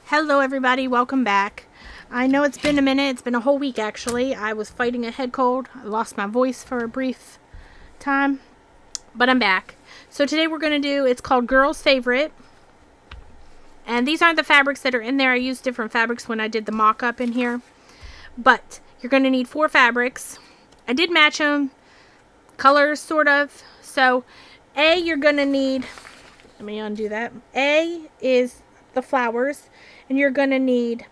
Hello everybody, welcome back. I know it's been a minute, it's been a whole week actually. I was fighting a head cold. I lost my voice for a brief time, but I'm back. So today we're going to do, it's called Girl's Favorite. And these aren't the fabrics that are in there. I used different fabrics when I did the mock-up in here. But you're going to need 4 fabrics. I did match them, colors sort of. So you're going to need, let me undo that. A is the flowers. And you're going to need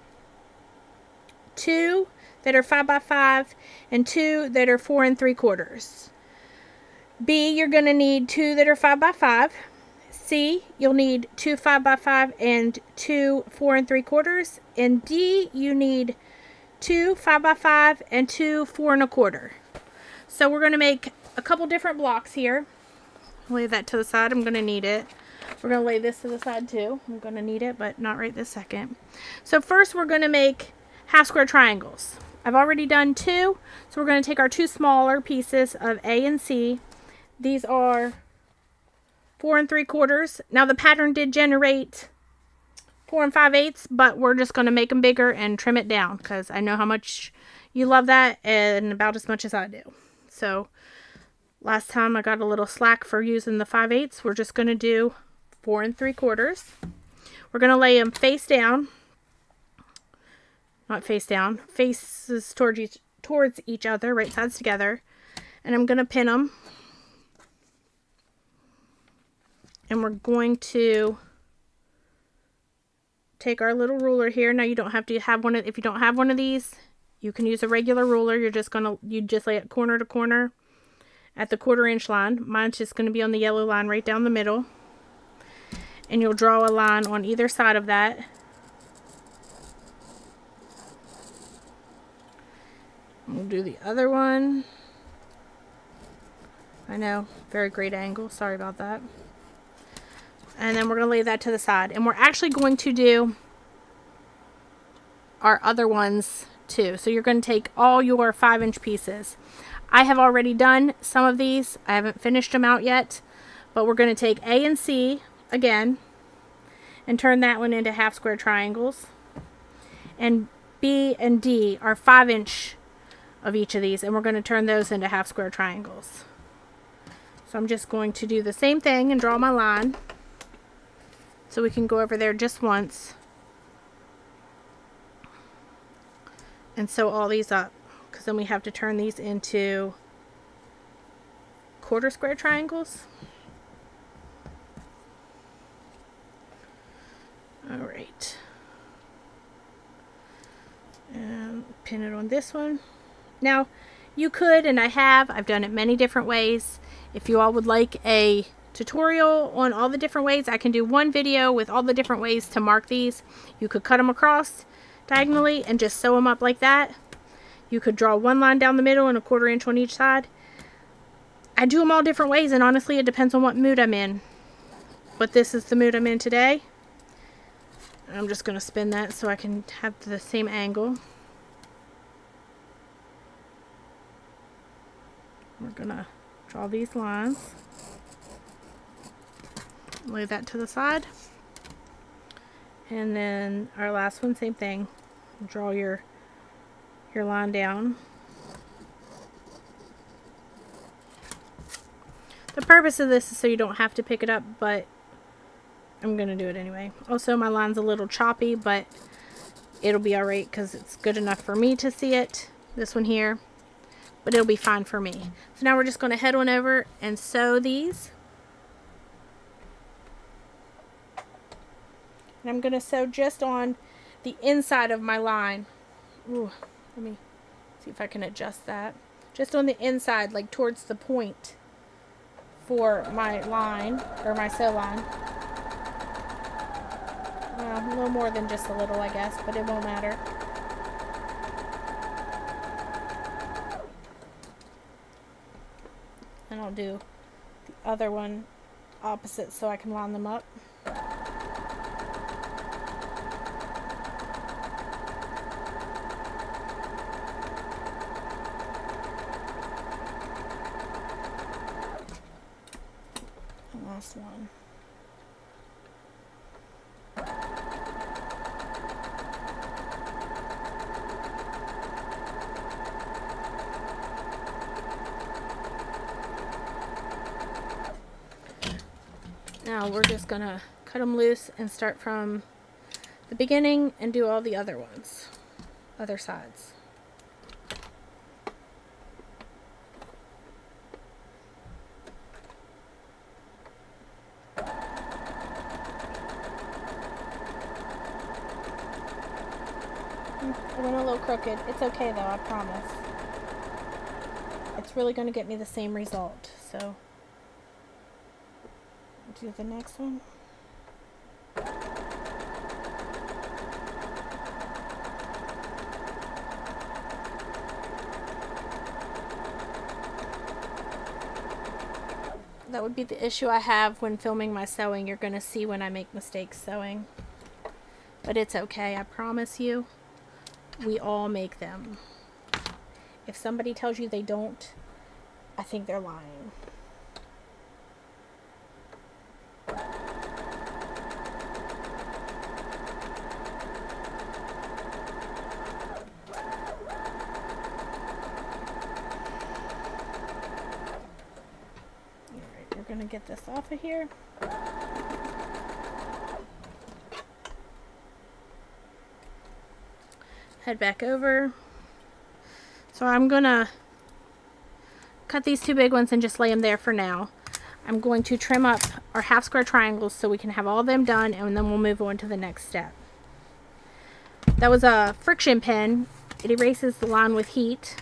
2 that are 5x5 and 2 that are 4 3/4. B, you're going to need 2 that are 5x5. C, you'll need 2 5x5 and 2 4 3/4. And D, you need 2 5x5 and 2 4 1/4. So we're going to make a couple different blocks here. I'll lay that to the side. I'm going to need it. We're going to lay this to the side too. I'm going to need it, but not right this second. So first we're going to make half square triangles. I've already done 2. So we're going to take our 2 smaller pieces of A and C. These are 4 3/4. Now the pattern did generate 4 5/8, but we're just going to make them bigger and trim it down because I know how much you love that and about as much as I do. So last time I got a little slack for using the 5/8. We're just going to do 4 3/4. We're going to lay them face down. Not face down. Faces towards each other, right sides together. And I'm going to pin them. And we're going to take our little ruler here. Now you don't have to have one. If you don't have one of these, you can use a regular ruler. You just lay it corner to corner at the 1/4 inch line. Mine's just going to be on the yellow line right down the middle. And you'll draw a line on either side of that. We'll do the other one. I know, very great angle. Sorry about that. And then we're going to lay that to the side. And we're actually going to do our other ones too. So you're going to take all your 5-inch pieces. I have already done some of these. I haven't finished them out yet. But we're going to take A and C again and turn that one into half square triangles. And B and D are 5-inch of each of these. And we're going to turn those into half square triangles. So I'm just going to do the same thing and draw my line. So we can go over there just once. And sew all these up. Because then we have to turn these into 1/4 square triangles. Alright. And pin it on this one. Now, you could, and I've done it many different ways. If you all would like a tutorial on all the different ways, I can do one video with all the different ways to mark these. You could cut them across diagonally and just sew them up like that. You could draw one line down the middle and a 1/4 inch on each side. I do them all different ways, and honestly it depends on what mood I'm in. But this is the mood I'm in today. I'm just going to spin that so I can have the same angle. We're going to draw these lines. Lay that to the side. And then our last one, same thing. Draw your line down. The purpose of this is so you don't have to pick it up, but I'm going to do it anyway. Also, my line's a little choppy, but it'll be alright because it's good enough for me to see it. This one here. But it'll be fine for me. So now we're just going to head on over and sew these. And I'm going to sew just on the inside of my line. Ooh, let me see if I can adjust that. Just on the inside, like towards the point for my line, or my sew line. Well, a little more than just a little, I guess, but it won't matter. And I'll do the other one opposite so I can line them up. And last one. Now we're just gonna cut them loose and start from the beginning and do all the other ones, other sides. I went a little crooked. It's okay though, I promise. It's really going to get me the same result. So, do the next one. That would be the issue I have when filming my sewing. You're going to see when I make mistakes sewing. But it's okay, I promise you. We all make them. If somebody tells you they don't, I think they're lying. Alright, we're going to get this off of here. Head back over. So I'm gonna cut these two big ones and just lay them there for now. I'm going to trim up our half square triangles so we can have all of them done, and then we'll move on to the next step. That was a friction pen. It erases the line with heat.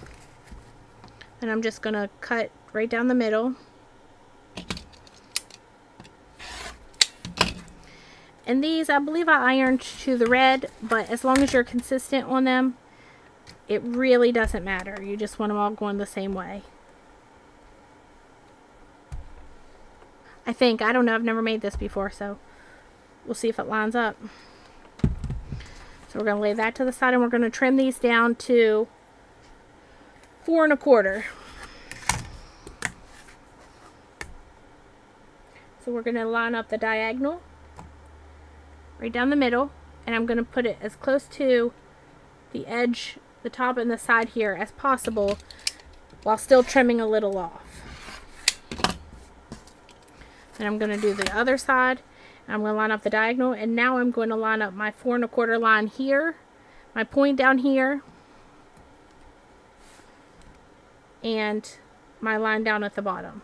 And I'm just gonna cut right down the middle. And these, I believe I ironed to the red, but as long as you're consistent on them, it really doesn't matter. You just want them all going the same way. I think. I don't know. I've never made this before, so we'll see if it lines up. So we're going to lay that to the side, and we're going to trim these down to 4 1/4. So we're going to line up the diagonal right down the middle, and I'm going to put it as close to the edge, the top and the side here as possible, while still trimming a little off. And I'm going to do the other side. I'm going to line up the diagonal, and now I'm going to line up my 4 1/4 line here, my point down here, and my line down at the bottom.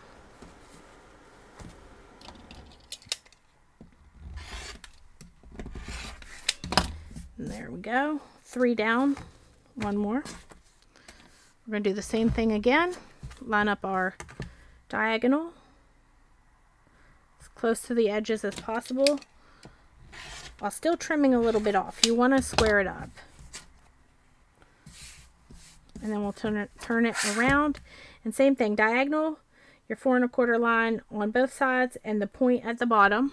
And there we go. 3 down. 1 more. We're going to do the same thing again. Line up our diagonal as close to the edges as possible while still trimming a little bit off. You want to square it up. And then we'll turn it around. And same thing, diagonal, your 4 1/4 line on both sides and the point at the bottom.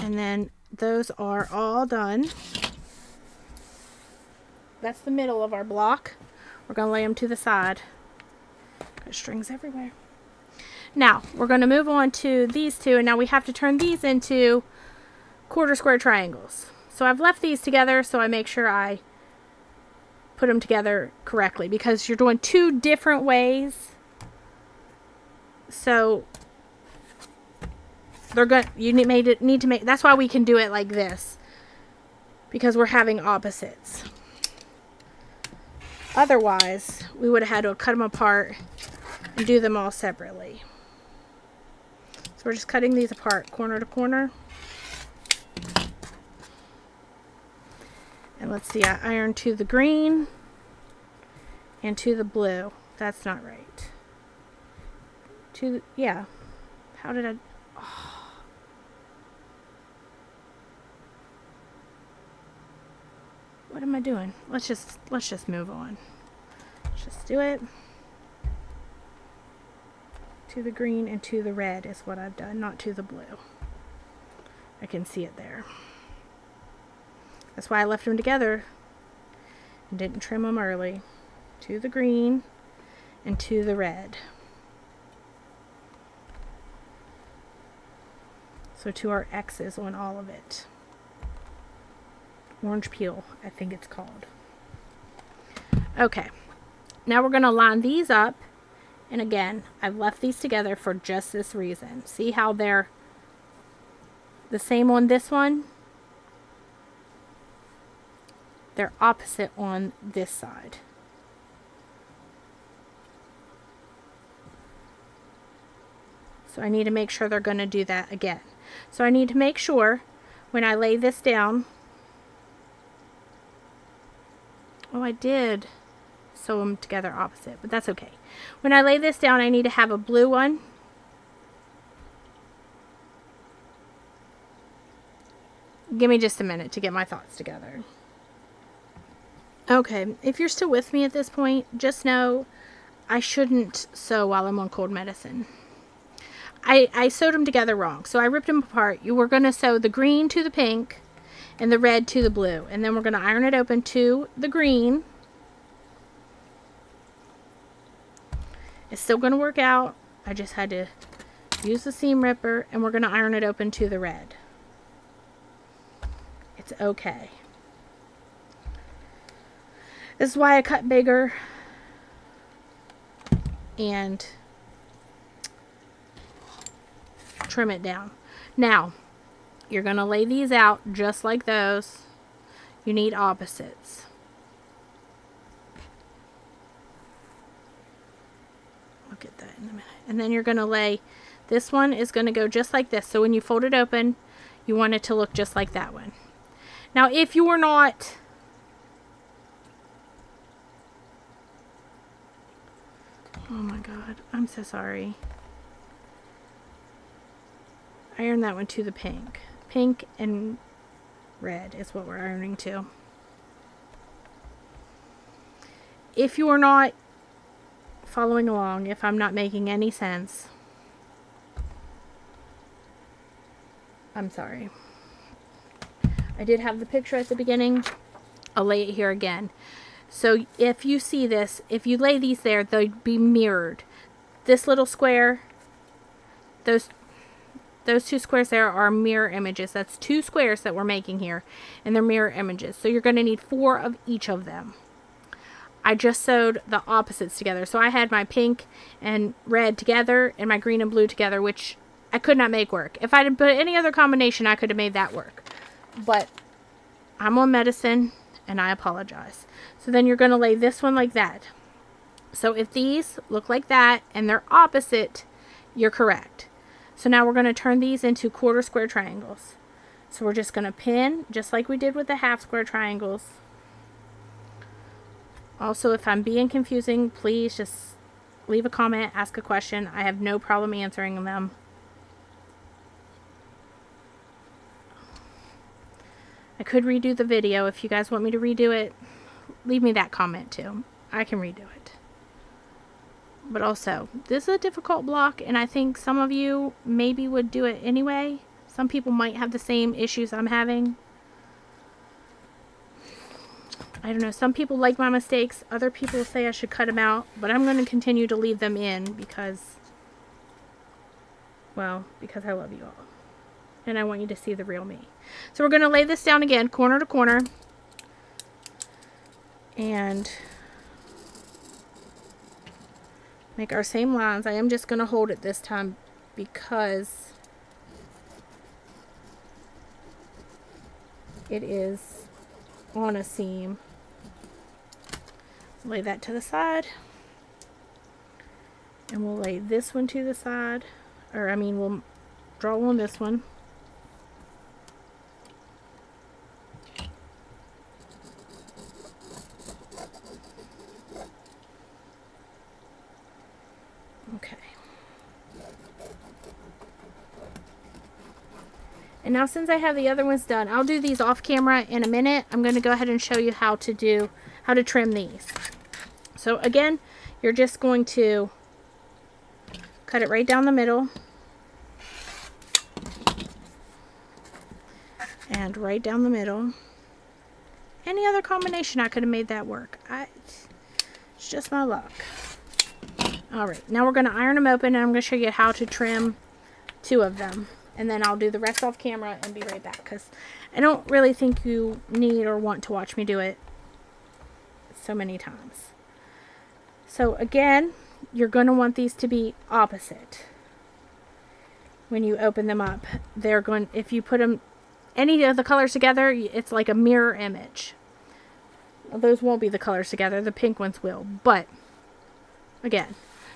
And then those are all done. That's the middle of our block. We're going to lay them to the side. Got strings everywhere. Now, we're going to move on to these two, and now we have to turn these into 1/4 square triangles. So I've left these together so I make sure I put them together correctly, because you're doing 2 different ways. So you need to make, that's why we can do it like this, because we're having opposites. Otherwise, we would have had to cut them apart and do them all separately. So we're just cutting these apart corner to corner. And let's see, I ironed to the green and to the blue. That's not right. Yeah. How did I... Oh. What am I doing? Let's just move on. Let's just do it. To the green and to the red is what I've done, not to the blue. I can see it there. That's why I left them together and didn't trim them early. To the green and to the red. So to our X's on all of it. Orange peel, I think it's called. Okay, now we're going to line these up And again, I've left these together for just this reason. See how they're the same on this one? They're opposite on this side. So I need to make sure they're going to do that again. So I need to make sure when I lay this down. Oh, I did sew them together opposite, but that's okay. When I lay this down, I need to have a blue one. Give me just a minute to get my thoughts together. Okay, if you're still with me at this point, just know I shouldn't sew while I'm on cold medicine. I sewed them together wrong, so I ripped them apart. You were going to sew the green to the pink and the red to the blue, and then we're going to iron it open to the green. It's still going to work out. I just had to use the seam ripper, and we're going to iron it open to the red. It's okay. This is why I cut bigger and trim it down. Now, you're going to lay these out just like those. You need opposites. Look at that in a minute. And then you're going to lay, this one is going to go just like this. So when you fold it open, you want it to look just like that one. Now, if you are not oh my God, I'm so sorry. Iron that one to the pink. Pink and red is what we're ironing to. If you are not following along, if I'm not making any sense, I'm sorry. I did have the picture at the beginning. I'll lay it here again. So if you see this, if you lay these there, they'd be mirrored. This little square, those two squares there are mirror images. That's two squares that we're making here, and they're mirror images. So you're going to need 4 of each of them. I just sewed the opposites together. So I had my pink and red together and my green and blue together, which I could not make work. If I had put any other combination, I could have made that work. But I'm on medicine, and I apologize. So then you're going to lay this one like that. So if these look like that and they're opposite, you're correct. So now we're going to turn these into quarter square triangles. So we're just going to pin, just like we did with the half square triangles. Also, if I'm being confusing, please just leave a comment, ask a question. I have no problem answering them. I could redo the video. If you guys want me to redo it, leave me that comment too. I can redo it. But also, this is a difficult block, and I think some of you maybe would do it anyway. Some people might have the same issues I'm having. I don't know. Some people like my mistakes. Other people say I should cut them out, but I'm going to continue to leave them in because, well, because I love you all. And I want you to see the real me. So we're going to lay this down again, corner to corner. And make our same lines. I am just going to hold it this time because it is on a seam. Lay that to the side. And we'll lay this one to the side. Or, I mean, we'll draw on this one. Okay. And now since I have the other ones done, I'll do these off camera in a minute. I'm going to go ahead and show you how to trim these. So again, you're just going to cut it right down the middle. And right down the middle. Any other combination, I could have made that work. It's just my luck. Alright, now we're going to iron them open, and I'm going to show you how to trim 2 of them. And then I'll do the rest off camera and be right back, because I don't really think you need or want to watch me do it so many times. So again, you're going to want these to be opposite when you open them up. They're going, if you put them, any of the colors together, it's like a mirror image. Well, those won't be the colors together. The pink ones will. But, again,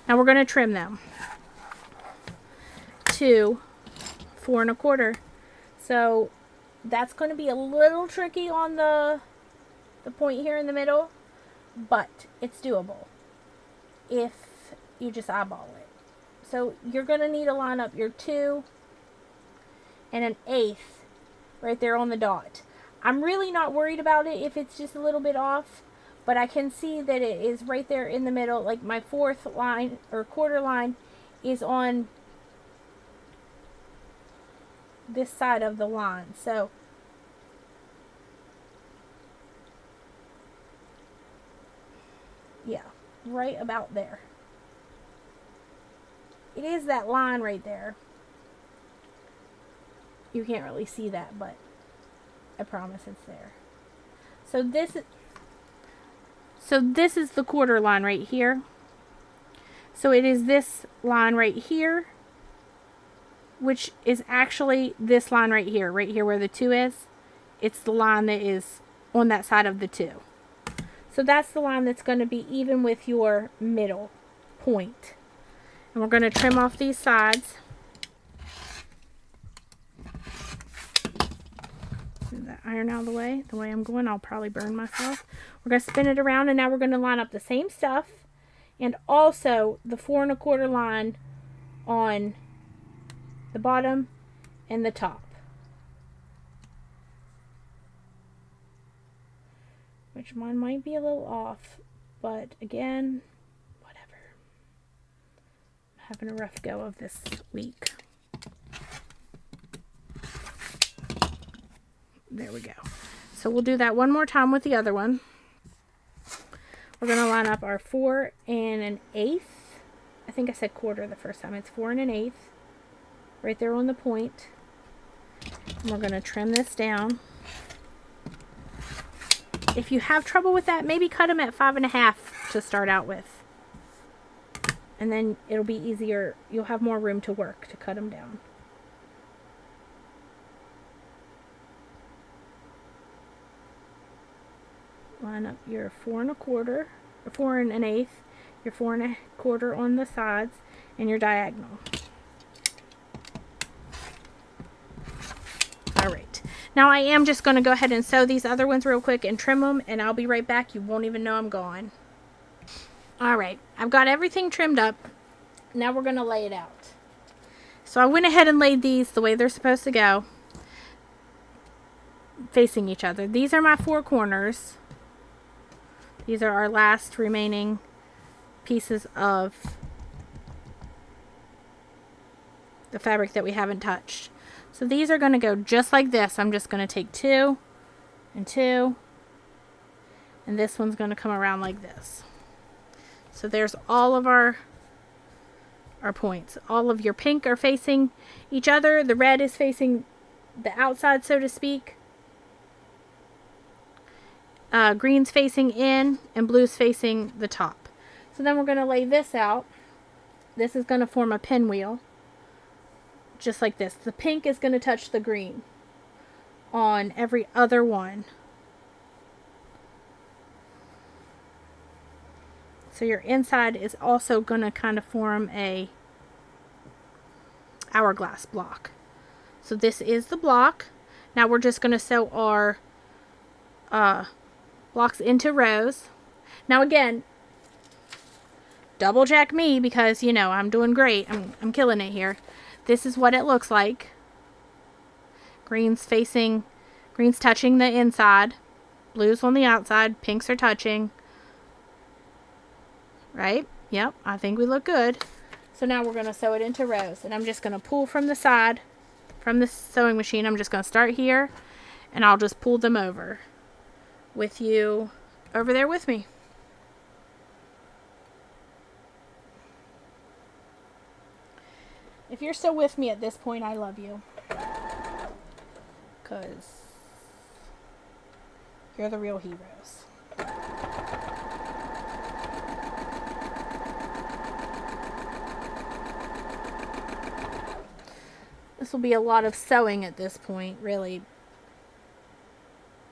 now we're going to trim them to 4 1/4. So, that's going to be a little tricky on the point here in the middle, but it's doable if you just eyeball it. So you're going to need to line up your 2 1/8 right there on the dot. I'm really not worried about it if it's just a little bit off, but I can see that it is right there in the middle. Like my 4th line or quarter line is on this side of the line. So yeah, right about there. It is that line right there. You can't really see that, but I promise it's there. So this is the quarter line right here. So it is this line right here, which is actually this line right here where the 2 is. It's the line that is on that side of the 2. So that's the line that's going to be even with your middle point. And we're going to trim off these sides. Move that iron out of the way I'm going, I'll probably burn myself. We're going to spin it around, and now we're going to line up the same stuff and also the 4 1/4 line on the bottom and the top. Which mine might be a little off, but again, whatever. I'm having a rough go of this week. There we go. So we'll do that one more time with the other one. We're going to line up our 4 1/8. I think I said quarter the first time. It's 4 1/8. Right there on the point. And we're going to trim this down. If you have trouble with that, maybe cut them at 5 1/2 to start out with. And then it'll be easier. You'll have more room to work to cut them down. Line up your 4 1/4, 4 1/8, your 4 1/4 on the sides, and your diagonal. Alright, now I am just going to go ahead and sew these other ones real quick and trim them, and I'll be right back. You won't even know I'm gone. Alright, I've got everything trimmed up. Now we're going to lay it out. So I went ahead and laid these the way they're supposed to go, facing each other. These are my 4 corners. These are our last remaining pieces of the fabric that we haven't touched. So these are going to go just like this. I'm just going to take 2 and 2, and this one's going to come around like this. So there's all of our points. All of your pink are facing each other. The red is facing the outside, so to speak. Green's facing in, and blue's facing the top. So then we're going to lay this out. This is going to form a pinwheel, just like this. The pink is going to touch the green on every other one. So your inside is also going to kind of form a hourglass block. So this is the block. Now we're just going to sew our blocks into rows. Now again, double check me, because you know I'm doing great. I'm killing it here. This is what it looks like. Green's touching the inside, blues on the outside, pinks are touching. Right? Yep, I think we look good. So now we're going to sew it into rows, and I'm just going to pull from the side from the sewing machine. I'm just going to start here, and I'll just pull them over with you over there with me. If you're still with me at this point, I love you, because you're the real heroes. This will be a lot of sewing at this point, really.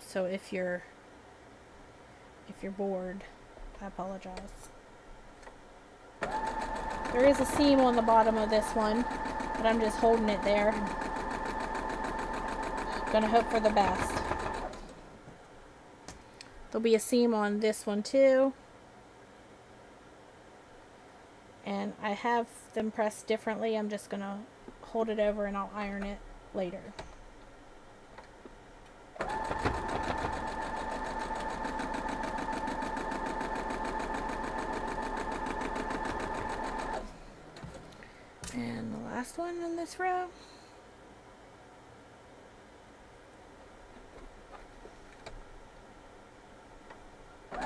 So if you're bored, I apologize. There is a seam on the bottom of this one, but I'm just holding it there. Gonna hope for the best. There'll be a seam on this one too. And I have them pressed differently. I'm just gonna hold it over and I'll iron it later. And the last one in this row. I'm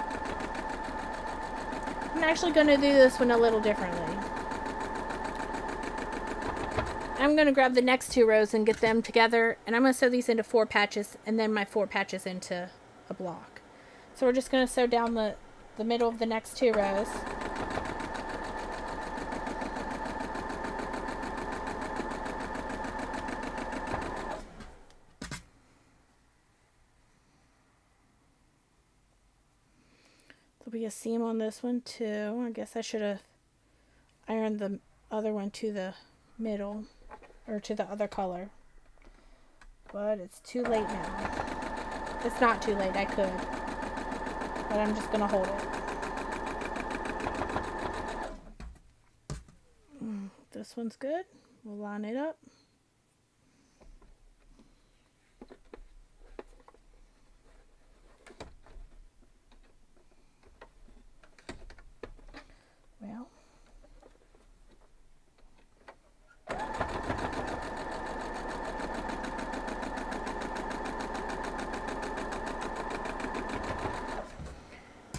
actually going to do this one a little differently. I'm going to grab the next 2 rows and get them together, and I'm going to sew these into 4 patches and then my 4 patches into a block. So we're just going to sew down the middle of the next 2 rows. There'll be a seam on this one too. I guess I should have ironed the other one to the middle, or to the other color. But it's too late now. It's not too late, I could. But I'm just gonna hold it. This one's good. We'll line it up. Well,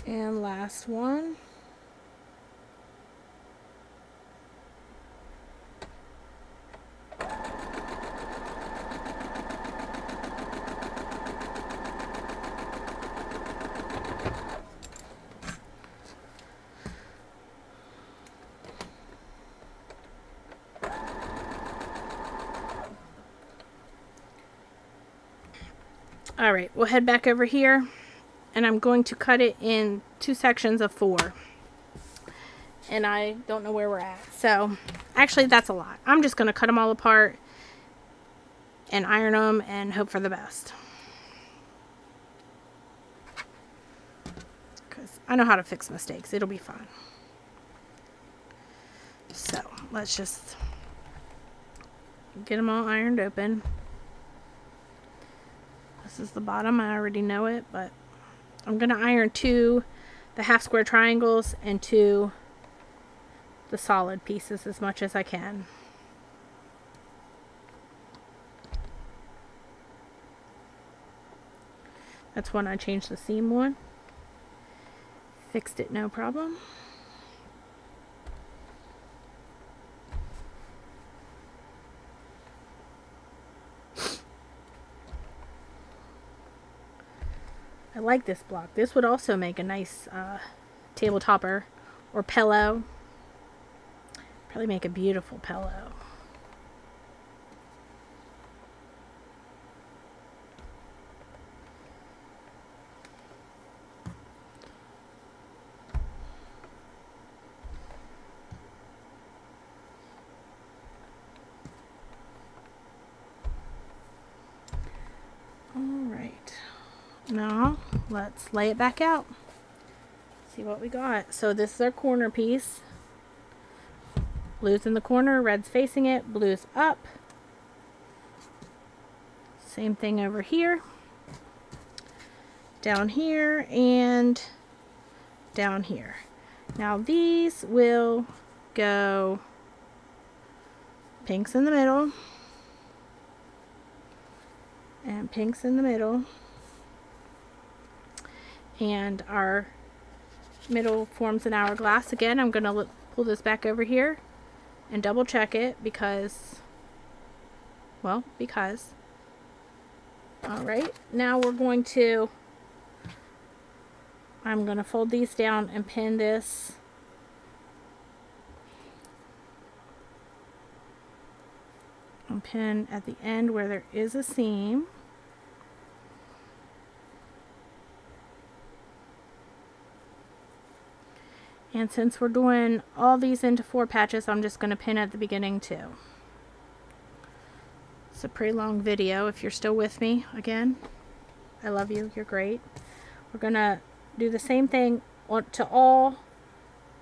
and last one. Alright, we'll head back over here, and I'm going to cut it in 2 sections of 4. And I don't know where we're at. So, actually that's a lot. I'm just going to cut them all apart and iron them and hope for the best. Because I know how to fix mistakes. It'll be fine. So, let's just get them all ironed open. This is the bottom. I already know it, but I'm going to iron 2 the half square triangles and 2 the solid pieces as much as I can. That's when I changed the seam one. Fixed it, no problem. I like this block. This would also make a nice table topper or pillow. Probably make a beautiful pillow. Now, let's lay it back out. See what we got. So this is our corner piece. Blue's in the corner, red's facing it, blue's up. Same thing over here. Down here and down here. Now these will go pinks in the middle and pinks in the middle. And our middle forms an hourglass. Again, I'm going to pull this back over here and double check it because, well, because. Alright, now we're going to, I'm going to fold these down and pin this pin at the end where there is a seam. And since we're doing all these into 4 patches, I'm just going to pin at the beginning too. It's a pretty long video. If you're still with me, again, I love you. You're great. We're going to do the same thing to all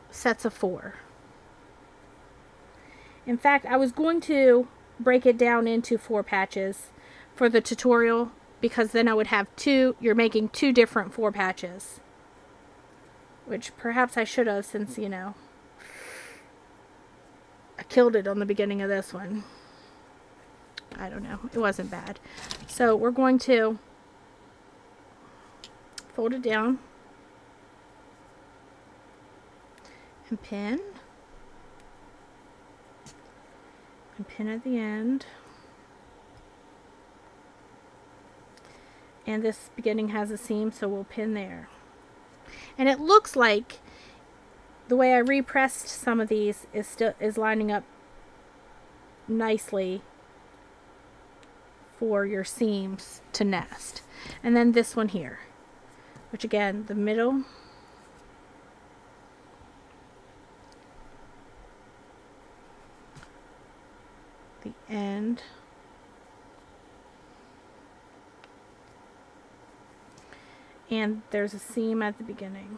sets of 4. In fact, I was going to break it down into 4 patches for the tutorial, because then I would have you're making 2 different 4 patches. Which perhaps I should have, since, you know, I killed it on the beginning of this one. I don't know. It wasn't bad. So we're going to fold it down and pin. And pin at the end. And this beginning has a seam, so we'll pin there. And it looks like the way I repressed some of these is lining up nicely for your seams to nest. And then this one here, which again, the middle, the end, and there's a seam at the beginning.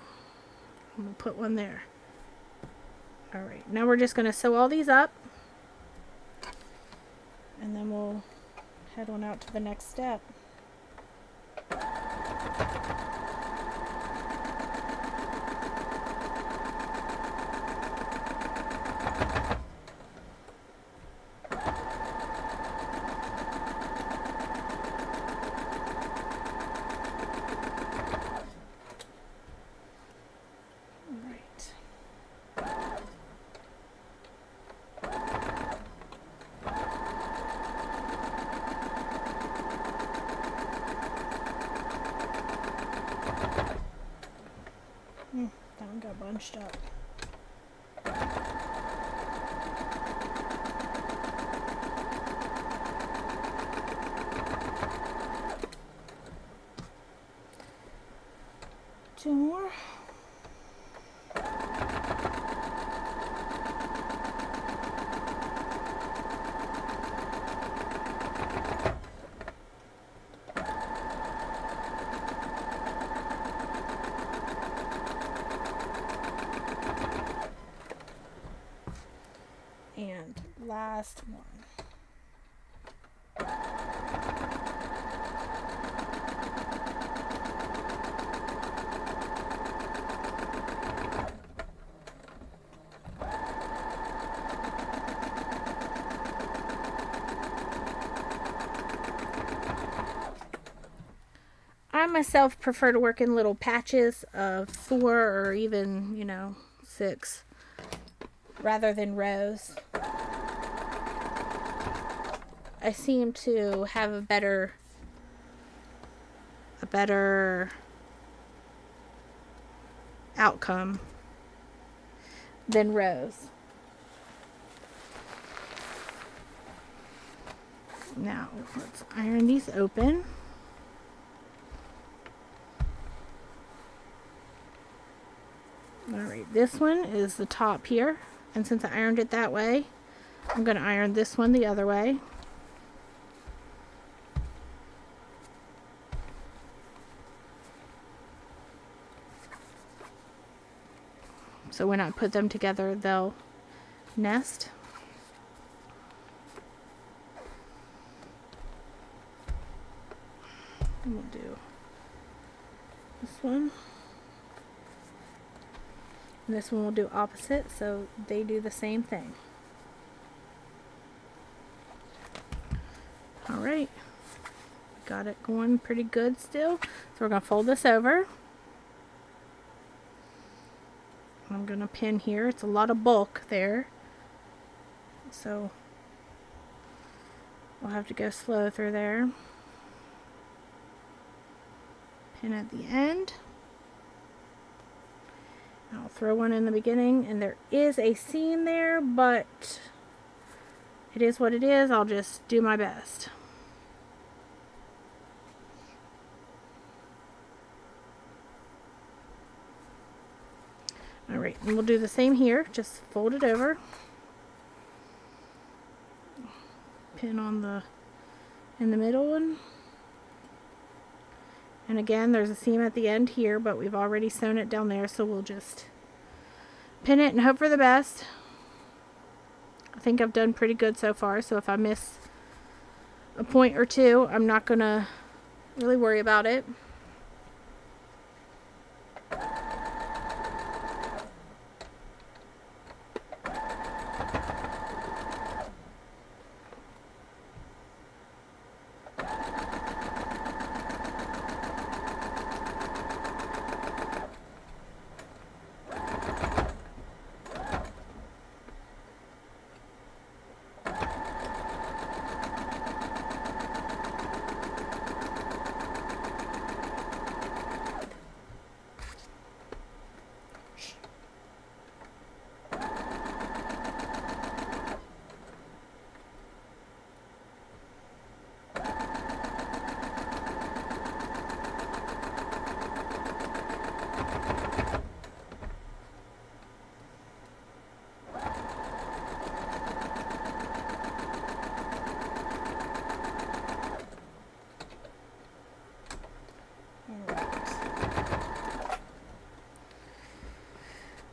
I'm going to put one there. Alright, now we're just going to sew all these up, and then we'll head on out to the next step. That one got bunched up. Two more. And last one. I myself prefer to work in little patches of 4 or even, you know, 6 rather than rows. I seem to have a better outcome than rows. Now let's iron these open. Alright, this one is the top here, and since I ironed it that way, I'm going to iron this one the other way. So when I put them together, they'll nest. And we'll do this one. And this one will do opposite, so they do the same thing. Alright, got it going pretty good still. So we're going to fold this over. I'm going to pin here. It's a lot of bulk there, so we'll have to go slow through there. Pin at the end. I'll throw one in the beginning, and there is a seam there, but it is what it is. I'll just do my best. Alright, and we'll do the same here. Just fold it over. Pin on the in the middle one. And again, there's a seam at the end here, but we've already sewn it down there, so we'll just pin it and hope for the best. I think I've done pretty good so far, so if I miss a point or two, I'm not gonna really worry about it.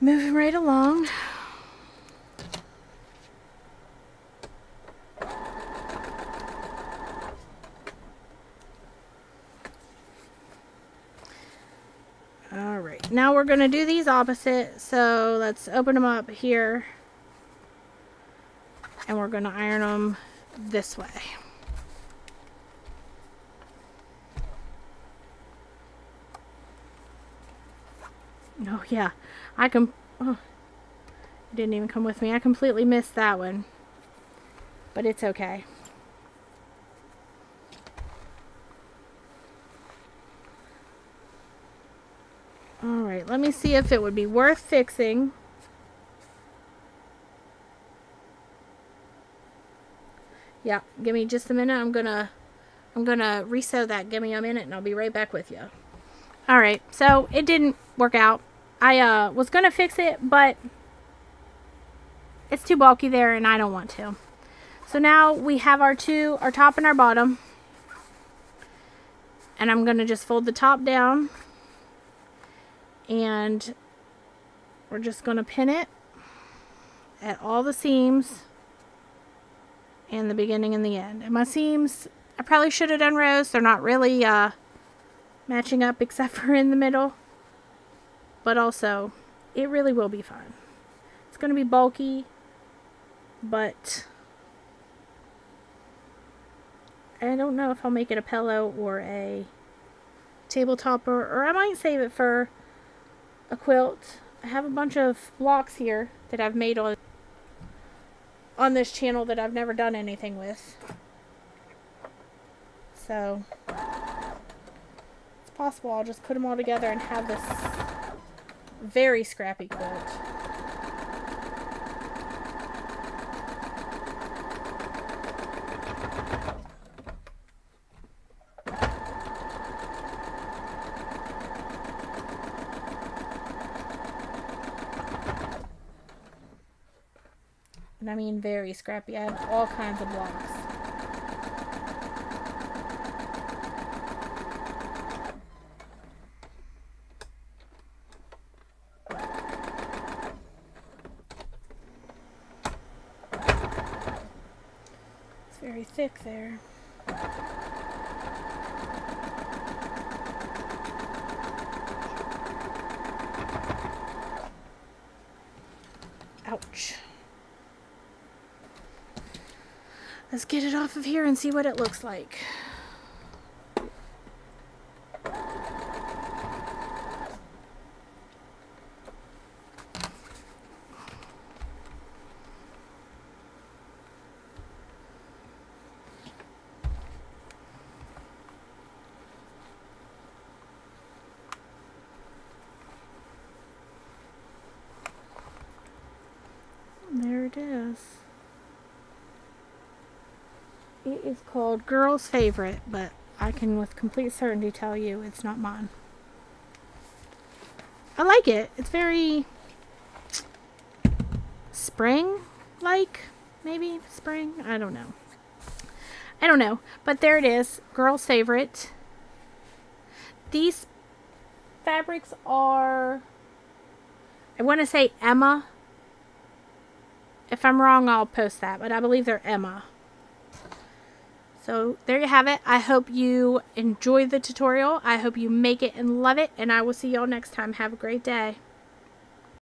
Moving right along. Alright, now we're going to do these opposite, so let's open them up here and we're going to iron them this way. Oh yeah, oh, it didn't even come with me. I completely missed that one, but it's okay. Alright, let me see if it would be worth fixing. Yeah, give me just a minute. I'm gonna resew that. Give me a minute and I'll be right back with you. Alright, so it didn't work out. I was gonna fix it, but it's too bulky there and I don't want to. So now we have our top and our bottom. And I'm gonna just fold the top down. And we're just going to pin it at all the seams and the beginning and the end. And my seams, I probably should have done rows. They're not really matching up except for in the middle. But also, it really will be fun. It's going to be bulky, but I don't know if I'll make it a pillow or a tabletop, or I might save it for a quilt. I have a bunch of blocks here that I've made on this channel that I've never done anything with. So it's possible I'll just put them all together and have this very scrappy quilt. And I mean very scrappy. I have all kinds of blocks. It's very thick there. Ouch. Let's get it off of here and see what it looks like. There it is. It is called Girl's Favorite, but I can with complete certainty tell you it's not mine. I like it. It's very spring-like, maybe spring. I don't know. But there it is, Girl's Favorite. These fabrics are, I want to say Emma. If I'm wrong, I'll post that, but I believe they're Emma. So there you have it. I hope you enjoy the tutorial. I hope you make it and love it, and I will see y'all next time. Have a great day.